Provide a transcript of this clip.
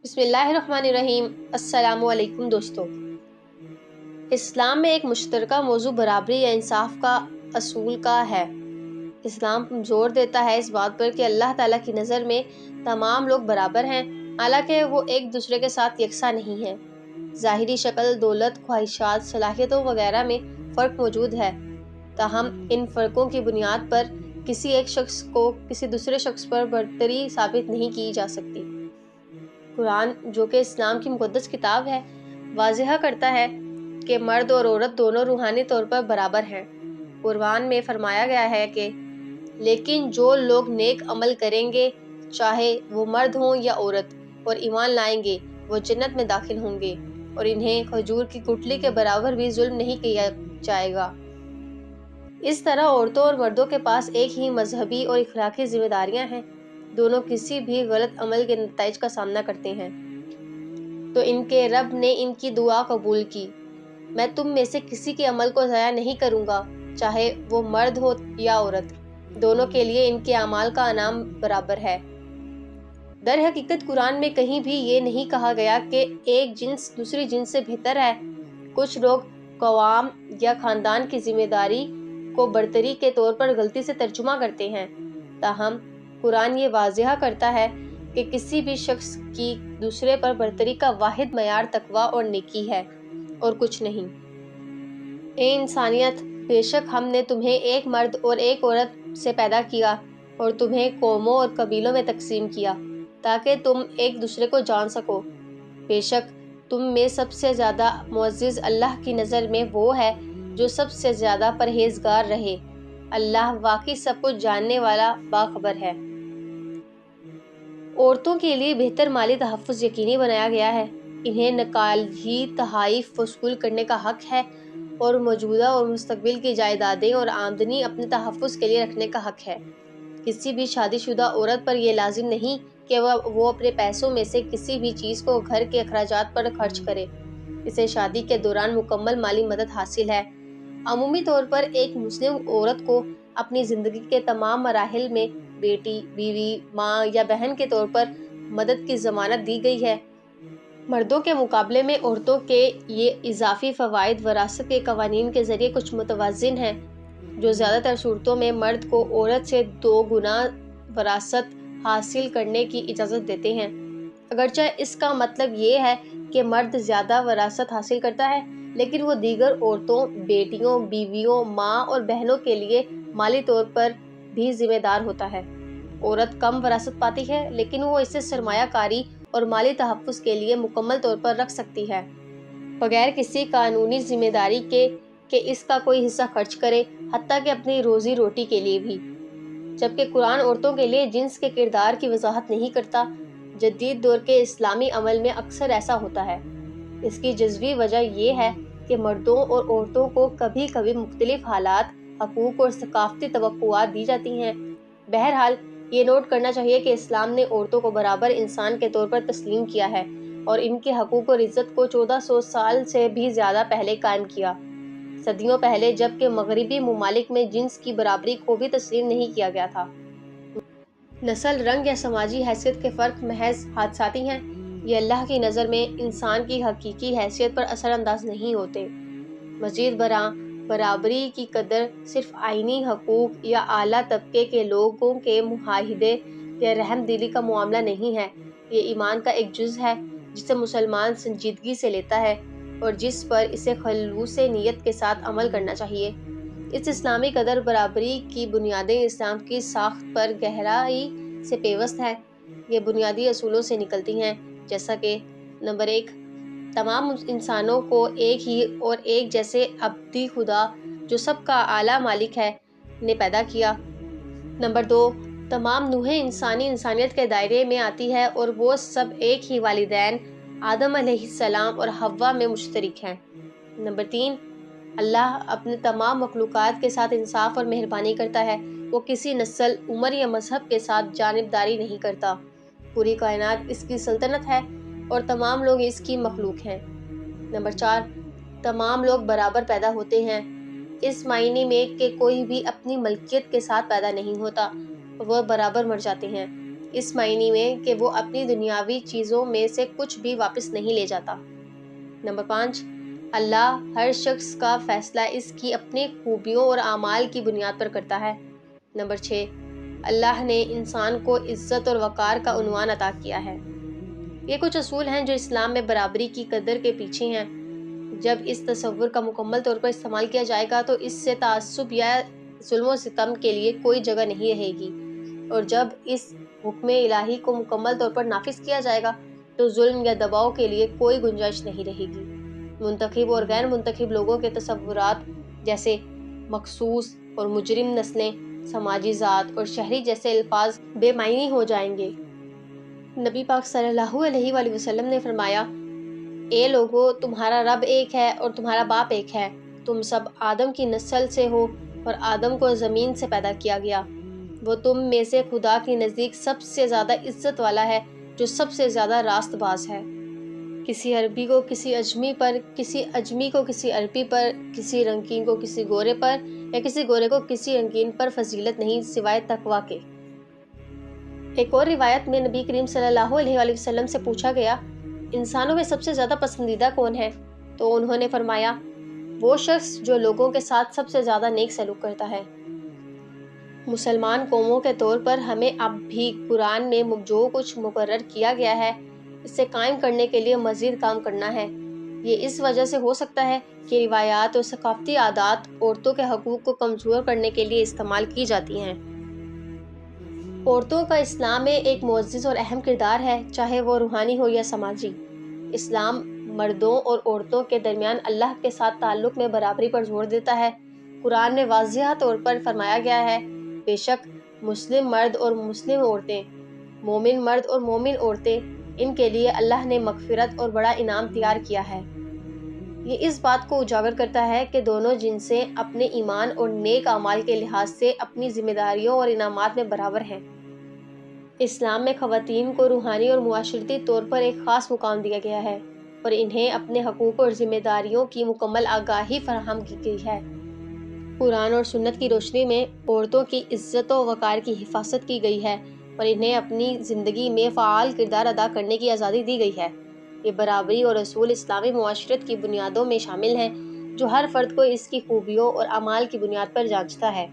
بسم اللہ الرحمن الرحیم۔ السلام علیکم دوستو۔ اسلام میں ایک مشترکہ موضوع برابری یا انصاف کا اصول کا ہے۔ اسلام زور دیتا ہے اس بات پر کہ اللہ تعالیٰ کی نظر میں تمام لوگ برابر ہیں، حالانکہ وہ ایک دوسرے کے ساتھ یکساں نہیں ہیں۔ ظاہری شکل، دولت، خواہشات، صلاحیتوں وغیرہ میں فرق موجود ہے، تاہم ان فرقوں کی بنیاد پر کسی ایک شخص کو کسی دوسرے شخص پر برتری ثابت نہیں کی جا سکتی۔ قرآن، جو کہ اسلام کی مقدس کتاب ہے، واضح کرتا ہے کہ مرد اور عورت دونوں روحانی طور پر برابر ہیں۔ قرآن میں فرمایا گیا ہے کہ لیکن جو لوگ نیک عمل کریں گے، چاہے وہ مرد ہوں یا عورت، اور ایمان لائیں گے، وہ جنت میں داخل ہوں گے، اور انہیں کھجور کی گٹھلی کے برابر بھی ظلم نہیں کیا جائے گا۔ اس طرح عورتوں اور مردوں کے پاس ایک ہی مذہبی اور اخلاقی ذمہ داریاں ہیں، دونوں کسی بھی غلط عمل کے نتائج کا سامنا کرتے ہیں۔ تو ان کے رب نے ان کی دعا قبول کی، میں تم میں سے کسی کے عمل کو ضائع نہیں کروں گا، چاہے وہ مرد ہو یا عورت، دونوں کے لیے ان کے اعمال کا انعام برابر ہے۔ در حقیقت قرآن میں کہیں بھی یہ نہیں کہا گیا کہ ایک جنس دوسری جنس سے بہتر ہے۔ کچھ لوگ قوام یا خاندان کی ذمہ داری کو برتری کے طور پر غلطی سے ترجمہ کرتے ہیں، تاہم قرآن یہ واضح کرتا ہے کہ کسی بھی شخص کی دوسرے پر برتری کا واحد معیار تقویٰ اور نیکی ہے، اور کچھ نہیں۔ اے انسانیت، بے شک ہم نے تمہیں ایک مرد اور ایک عورت سے پیدا کیا اور تمہیں قوموں اور قبیلوں میں تقسیم کیا تاکہ تم ایک دوسرے کو جان سکو۔ بے شک تم میں سب سے زیادہ معزز اللہ کی نظر میں وہ ہے جو سب سے زیادہ پرہیزگار رہے۔ اللہ واقعی سب کچھ جاننے والا باخبر ہے۔ عورتوں کے لیے بہتر مالی تحفظ یقینی بنایا گیا ہے۔ انہیں نکاحی تحائف وصول کرنے کا حق ہے اور موجودہ اور مستقبل کی جائیدادیں اور آمدنی اپنے تحفظ کے لیے رکھنے کا حق ہے۔ کسی بھی شادی شدہ عورت پر یہ لازم نہیں کہ وہ اپنے پیسوں میں سے کسی بھی چیز کو گھر کے اخراجات پر خرچ کرے۔ اسے شادی کے دوران مکمل مالی مدد حاصل ہے۔ عمومی طور پر ایک مسلم عورت کو اپنی زندگی کے تمام مراحل میں بیٹی، بیوی، ماں یا بہن کے طور پر مدد کی ضمانت دی گئی ہے۔ مردوں کے مقابلے میں عورتوں کے یہ اضافی فوائد وراثت کے قوانین کے ذریعے کچھ متوازن ہیں، جو زیادہ تر صورتوں میں مرد کو عورت سے 2 گنا وراثت حاصل کرنے کی اجازت دیتے ہیں۔ اگرچہ اس کا مطلب یہ ہے کہ مرد زیادہ وراثت حاصل کرتا ہے، لیکن وہ دیگر عورتوں، بیٹیوں، بیویوں، ماں اور بہنوں کے لیے مالی طور پر بھی ذمہ دار ہوتا ہے۔ عورت کم وراثت پاتی ہے، لیکن وہ اسے سرمایہ کاری اور مالی تحفظ کے لیے مکمل طور پر رکھ سکتی ہے، بغیر کسی قانونی ذمہ داری کے کہ اس کا کوئی حصہ خرچ کرے، حتیٰ کہ اپنی روزی روٹی کے لیے بھی۔ جبکہ قرآن عورتوں کے لیے جنس کے کردار کی وضاحت نہیں کرتا۔ جدید دور کے اسلامی عمل میں اکثر ایسا ہوتا ہے۔ اس کی جزوی وجہ یہ ہے کہ مردوں اور عورتوں کو کبھی کبھی مختلف حالات، حقوق اور ثقافتی توقعات دی جاتی ہیں۔ بہرحال یہ نوٹ کرنا چاہیے کہ اسلام نے عورتوں کو برابر انسان کے طور پر تسلیم کیا ہے اور ان کے حقوق اور عزت کو 1400 سال سے بھی زیادہ پہلے قائم کیا، صدیوں پہلے، جبکہ مغربی ممالک میں جنس کی برابری کو بھی تسلیم نہیں کیا گیا تھا۔ نسل، رنگ یا سماجی حیثیت کے فرق محض حادثاتی ہیں۔ یہ اللہ کی نظر میں انسان کی حقیقی حیثیت پر اثر انداز نہیں ہوتے۔ مزید برآں، برابری کی قدر صرف آئینی حقوق یا اعلیٰ طبقے کے لوگوں کے معاہدے یا رحم دلی کا معاملہ نہیں ہے۔ یہ ایمان کا ایک جز ہے جسے مسلمان سنجیدگی سے لیتا ہے اور جس پر اسے خلوص نیت کے ساتھ عمل کرنا چاہیے۔ اس اسلامی قدر برابری کی بنیادیں اسلام کی ساخت پر گہرائی سے پیوست ہیں۔ یہ بنیادی اصولوں سے نکلتی ہیں، جیسا کہ نمبر 1، تمام انسانوں کو ایک ہی اور ایک جیسے ابدی خدا، جو سب کا اعلیٰ مالک ہے، نے پیدا کیا۔ نمبر 2، تمام نوعِ انسانی انسانیت کے دائرے میں آتی ہے اور وہ سب ایک ہی والدین آدم علیہ السلام اور حوا میں مشترک ہیں۔ نمبر 3، اللہ اپنے تمام مخلوقات کے ساتھ انصاف اور مہربانی کرتا ہے۔ وہ کسی نسل، عمر یا مذہب کے ساتھ جانبداری نہیں کرتا۔ پوری کائنات اس کی سلطنت ہے اور تمام لوگ اس کی مخلوق ہیں۔ نمبر 4، تمام لوگ برابر پیدا ہوتے ہیں، اس معنی میں کہ کوئی بھی اپنی ملکیت کے ساتھ پیدا نہیں ہوتا، وہ برابر مر جاتے ہیں۔ اس معنی میں کہ وہ اپنی دنیاوی چیزوں میں سے کچھ بھی واپس نہیں لے جاتا۔ نمبر 5، اللہ ہر شخص کا فیصلہ اس کی اپنی خوبیوں اور اعمال کی بنیاد پر کرتا ہے۔ نمبر 6، اللہ نے انسان کو عزت اور وقار کا عنوان عطا کیا ہے۔ یہ کچھ اصول ہیں جو اسلام میں برابری کی قدر کے پیچھے ہیں۔ جب اس تصور کا مکمل طور پر استعمال کیا جائے گا تو اس سے تعصب یا ظلم و ستم کے لیے کوئی جگہ نہیں رہے گی، اور جب اس حکم الہی کو مکمل طور پر نافذ کیا جائے گا تو ظلم یا دباؤ کے لیے کوئی گنجائش نہیں رہے گی۔ منتخب اور غیر منتخب لوگوں کے تصورات جیسے مخصوص اور مجرم نسلیں، سماجی ذات اور شہری جیسے الفاظ بے معنی ہو جائیں گے۔ نبی پاک صلی اللہ علیہ وآلہ وسلم نے فرمایا، اے لوگو، تمہارا رب ایک ہے اور تمہارا باپ ایک ہے، تم سب آدم کی نسل سے ہو اور آدم کو زمین سے پیدا کیا گیا۔ وہ تم میں سے خدا کے نزدیک سب سے زیادہ عزت والا ہے جو سب سے زیادہ راست باز ہے۔ کسی عربی کو کسی اجمی پر، کسی اجمی کو کسی عربی پر، کسی رنگین کو کسی گورے پر یا کسی گورے کو کسی رنگین پر فضیلت نہیں سوائے تقویٰ کے۔ ایک اور روایت میں نبی کریم صلی اللہ علیہ وآلہ وسلم سے پوچھا گیا، انسانوں میں سب سے زیادہ پسندیدہ کون ہے؟ تو انہوں نے فرمایا، وہ شخص جو لوگوں کے ساتھ سب سے زیادہ نیک سلوک کرتا ہے۔ مسلمان قوموں کے طور پر ہمیں اب بھی قرآن میں جو کچھ مقرر کیا گیا ہے اسے قائم کرنے کے لیے مزید کام کرنا ہے۔ یہ اس وجہ سے ہو سکتا ہے کہ روایات اور ثقافتی عادات عورتوں کے حقوق کو کمزور کرنے کے لیے استعمال کی جاتی ہیں۔ عورتوں کا اسلام میں ایک معزز اور اہم کردار ہے، چاہے وہ روحانی ہو یا سماجی۔ اسلام مردوں اور عورتوں کے درمیان اللہ کے ساتھ تعلق میں برابری پر زور دیتا ہے۔ قرآن میں واضح طور پر فرمایا گیا ہے، بے شک مسلم مرد اور مسلم عورتیں، مومن مرد اور مومن عورتیں، ان کے لیے اللہ نے مغفرت اور بڑا انعام تیار کیا ہے۔ یہ اس بات کو اجاگر کرتا ہے کہ دونوں جنسیں اپنے ایمان اور نیک اعمال کے لحاظ سے اپنی ذمہ داریوں اور انعامات میں برابر ہیں۔ اسلام میں خواتین کو روحانی اور معاشرتی طور پر ایک خاص مقام دیا گیا ہے اور انہیں اپنے حقوق اور ذمہ داریوں کی مکمل آگاہی فراہم کی گئی ہے۔ قرآن اور سنت کی روشنی میں عورتوں کی عزت و وقار کی حفاظت کی گئی ہے اور انہیں اپنی زندگی میں فعال کردار ادا کرنے کی آزادی دی گئی ہے۔ یہ برابری اور اصول اسلامی معاشرت کی بنیادوں میں شامل ہیں جو ہر فرد کو اس کی خوبیوں اور اعمال کی بنیاد پر جانچتا ہے۔